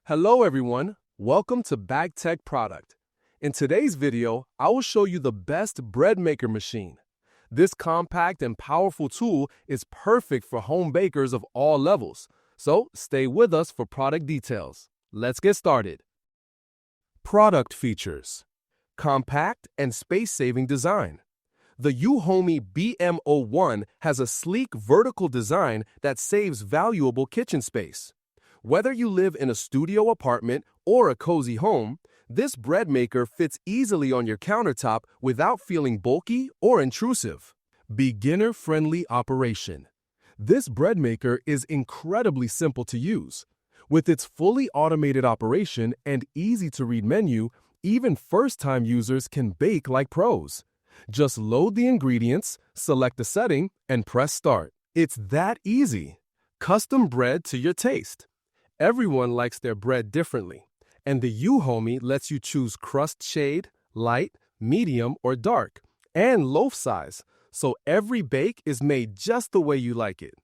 Hello everyone, welcome to BagTech Product. In today's video, I will show you the best bread maker machine. This compact and powerful tool is perfect for home bakers of all levels, so stay with us for product details. Let's get started. Product features: compact and space-saving design. The Uhomey BM01 has a sleek vertical design that saves valuable kitchen space. Whether you live in a studio apartment or a cozy home, this bread maker fits easily on your countertop without feeling bulky or intrusive. Beginner-friendly operation. This bread maker is incredibly simple to use. With its fully automated operation and easy-to-read menu, even first-time users can bake like pros. Just load the ingredients, select the setting, and press start. It's that easy. Custom bread to your taste. Everyone likes their bread differently, and the Uhomey lets you choose crust shade, light, medium, or dark, and loaf size, so every bake is made just the way you like it.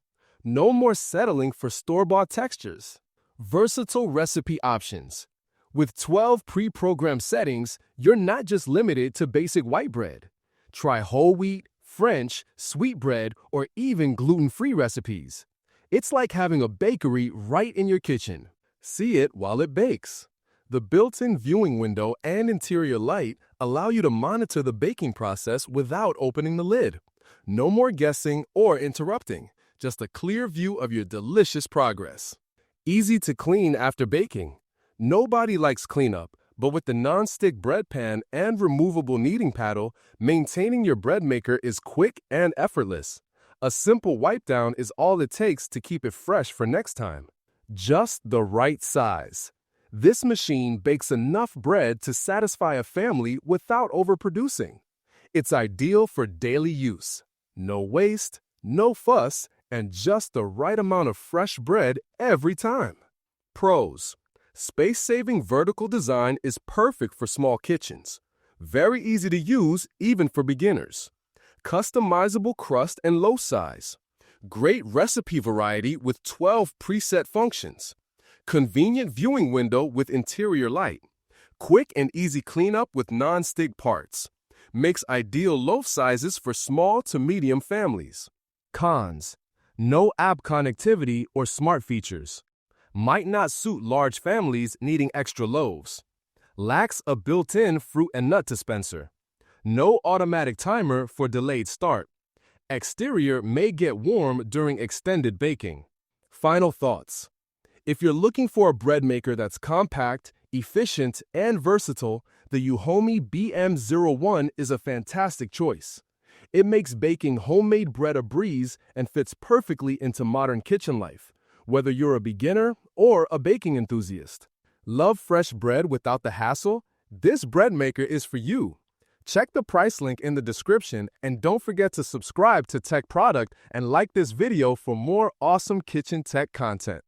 No more settling for store-bought textures. Versatile recipe options. With 12 pre-programmed settings, you're not just limited to basic white bread. Try whole wheat, French, sweetbread, or even gluten-free recipes. It's like having a bakery right in your kitchen. See it while it bakes. The built-in viewing window and interior light allow you to monitor the baking process without opening the lid. No more guessing or interrupting, just a clear view of your delicious progress. Easy to clean after baking. Nobody likes cleanup, but with the non-stick bread pan and removable kneading paddle, maintaining your bread maker is quick and effortless. A simple wipe down is all it takes to keep it fresh for next time. Just the right size. This machine bakes enough bread to satisfy a family without overproducing. It's ideal for daily use. No waste, no fuss, and just the right amount of fresh bread every time. Pros: space-saving vertical design is perfect for small kitchens. Very easy to use even for beginners. Customizable crust and loaf size. Great recipe variety with 12 preset functions. Convenient viewing window with interior light. Quick and easy cleanup with non-stick parts. Makes ideal loaf sizes for small to medium families. Cons: no app connectivity or smart features. Might not suit large families needing extra loaves. Lacks a built-in fruit and nut dispenser. No automatic timer for delayed start. Exterior may get warm during extended baking. Final thoughts. If you're looking for a bread maker that's compact, efficient, and versatile, the Uhomey BM01 is a fantastic choice. It makes baking homemade bread a breeze and fits perfectly into modern kitchen life, whether you're a beginner or a baking enthusiast. Love fresh bread without the hassle? This bread maker is for you. Check the price link in the description, and don't forget to subscribe to Tech Product and like this video for more awesome kitchen tech content.